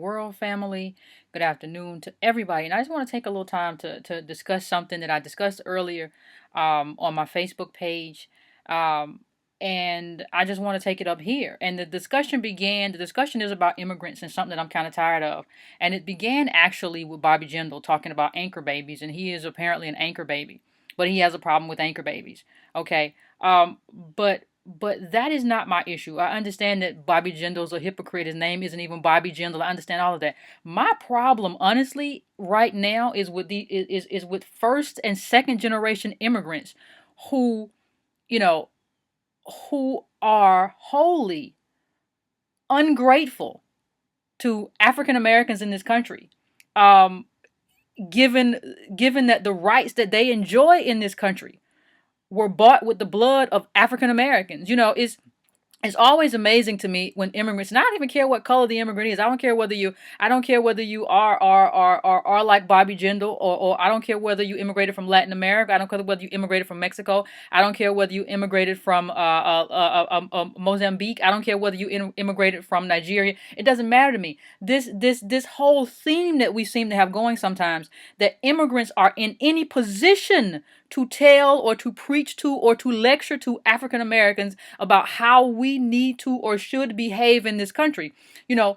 World family. Good afternoon to everybody. And I just want to take a little time to discuss something that I discussed earlier on my Facebook page. Um, and I just want to take it up here. And the discussion is about immigrants and something that I'm kind of tired of. And it began actually with Bobby Jindal talking about anchor babies. And he is apparently an anchor baby, but he has a problem with anchor babies. Okay. But that is not my issue. I understand that Bobby Jindal's a hypocrite. His name isn't even Bobby Jindal. I understand all of that. My problem, honestly, right now is with is with first and second generation immigrants who, you know, who are wholly ungrateful to African Americans in this country. Um, given that the rights that they enjoy in this country were bought with the blood of African Americans. It's always amazing to me when immigrants, and I don't even care what color the immigrant is. I don't care whether you are like Bobby Jindal, or I don't care whether you immigrated from Latin America. I don't care whether you immigrated from Mexico. I don't care whether you immigrated from Mozambique. I don't care whether you immigrated from Nigeria. It doesn't matter to me. This whole theme that we seem to have going sometimes, that immigrants are in any position to tell or to preach to or to lecture to African Americans about how we need to or should behave in this country. You know,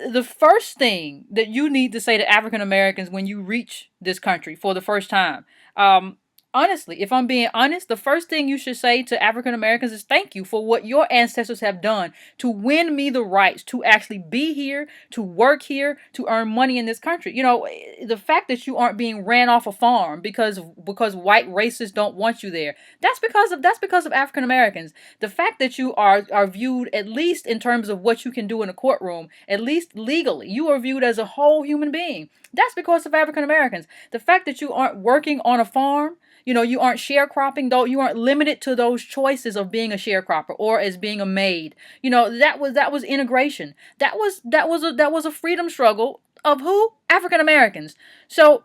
the first thing that you need to say to African Americans when you reach this country for the first time, honestly, if I'm being honest, the first thing you should say to African Americans is thank you for what your ancestors have done to win me the rights to actually be here, to work here, to earn money in this country. The fact that you aren't being ran off a farm because white racists don't want you there. That's because of African Americans. The fact that you are viewed, at least in terms of what you can do in a courtroom, at least legally, you are viewed as a whole human being. That's because of African Americans. The fact that you aren't working on a farm, you aren't sharecropping, though you aren't limited to those choices of being a sharecropper or as being a maid. That was integration. That was a freedom struggle of who? African Americans. So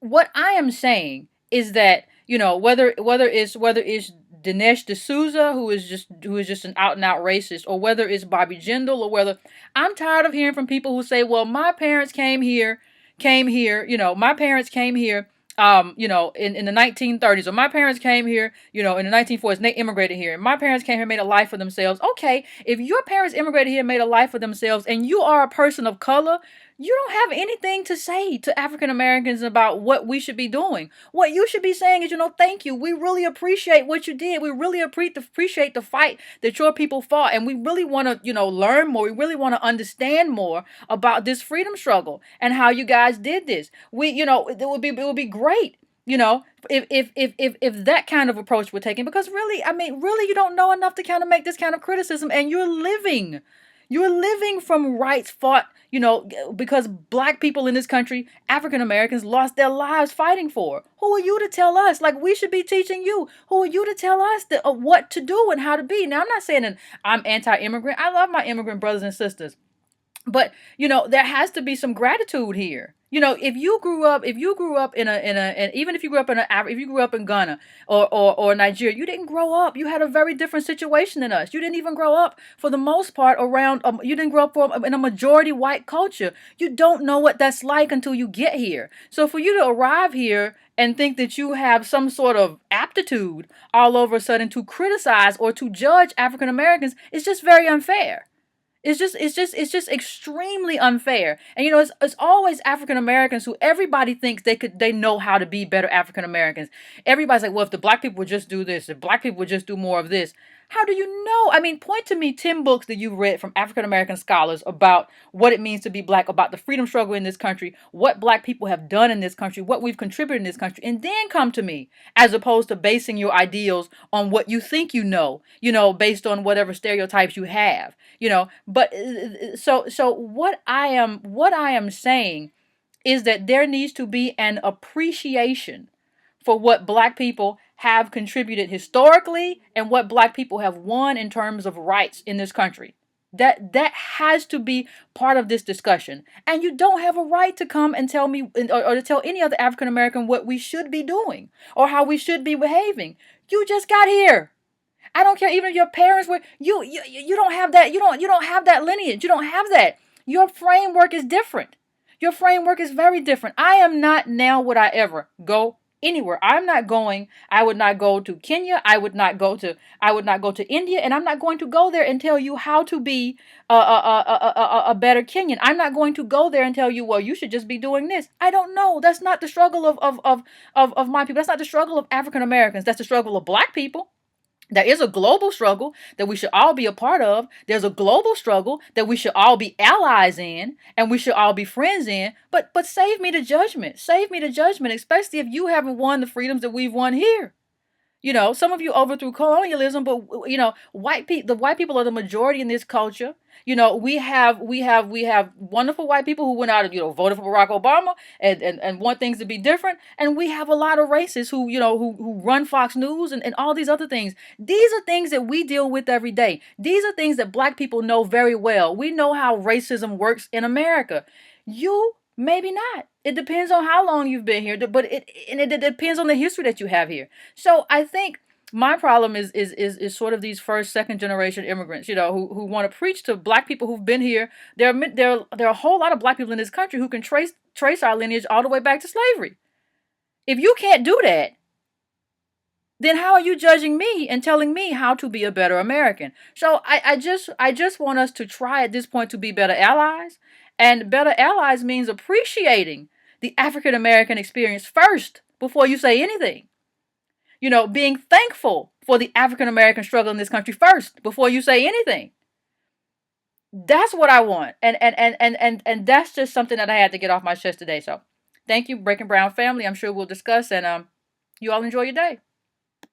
what I am saying is that, whether it's Dinesh D'Souza, who is just an out and out racist, or whether it's Bobby Jindal, or whether I'm tired of hearing from people who say, well, my parents came here, my parents came here, in the 1930s, or my parents came here, in the 1940s, and they immigrated here. And my parents came here and made a life for themselves. Okay, if your parents immigrated here and made a life for themselves, and you are a person of color, you don't have anything to say to African Americans about what we should be doing. What you should be saying is, thank you. We really appreciate what you did. We really appreciate the fight that your people fought. And we really want to, learn more. We really want to understand more about this freedom struggle and how you guys did this. It would be great, if that kind of approach were taken, because really, really, you don't know enough to kind of make this kind of criticism, and you're living from rights fought, because black people in this country, African Americans, lost their lives fighting for. Who are you to tell us? Like, we should be teaching you. Who are you to tell us what to do and how to be? Now, I'm not saying that I'm anti-immigrant. I love my immigrant brothers and sisters. But there has to be some gratitude here. If you grew up in and even if you grew up if you grew up in Ghana or Nigeria, you didn't grow up. You had a very different situation than us. You didn't even grow up, for the most part, around. You didn't grow up in a majority white culture. You don't know what that's like until you get here. So for you to arrive here and think that you have some sort of aptitude all over a sudden to criticize or to judge African Americans is just very unfair. It's just extremely unfair. And it's always African Americans who everybody thinks they know how to be better African Americans. Everybody's like, well, if the black people would just do this, if black people would just do more of this. How do you know? Point to me 10 books that you've read from African American scholars about what it means to be black, about the freedom struggle in this country, what black people have done in this country, what we've contributed in this country, and then come to me, as opposed to basing your ideals on what you think based on whatever stereotypes you have, But so what I am saying is that there needs to be an appreciation for what black people have contributed historically and what black people have won in terms of rights in this country. That has to be part of this discussion. And you don't have a right to come and tell me, or to tell any other African American what we should be doing or how we should be behaving. You just got here. I don't care even if your parents were you don't have that. You don't have that lineage. You don't have that. Your framework is different. Your framework is very different. I am not now would I ever go anywhere. I'm not going. I would not go to Kenya. I would not go to India, and I'm not going to go there and tell you how to be a better Kenyan. I'm not going to go there and tell you, well, you should just be doing this. I don't know. That's not the struggle of my people. That's not the struggle of African Americans. That's the struggle of black people. There is a global struggle that we should all be a part of. There's a global struggle that we should all be allies in and we should all be friends in. But save me the judgment. Save me the judgment, especially if you haven't won the freedoms that we've won here. You know, some of you overthrew colonialism, but you know, the white people are the majority in this culture. You know, we have wonderful white people who went out and voted for Barack Obama and want things to be different, and we have a lot of racists who who run Fox News and all these other things. These are things that we deal with every day. These are things that black people know very well. We know how racism works in America. You maybe not. It depends on how long you've been here, but it depends on the history that you have here. So I think my problem is sort of these first, second generation immigrants, who want to preach to black people who've been here. There are a whole lot of black people in this country who can trace our lineage all the way back to slavery. If you can't do that, then how are you judging me and telling me how to be a better American? So I just want us to try at this point to be better allies. And better allies means appreciating the African American experience first before you say anything. Being thankful for the African American struggle in this country first before you say anything. That's what I want. And that's just something that I had to get off my chest today. So thank you, Breaking Brown family. I'm sure we'll discuss, and you all enjoy your day.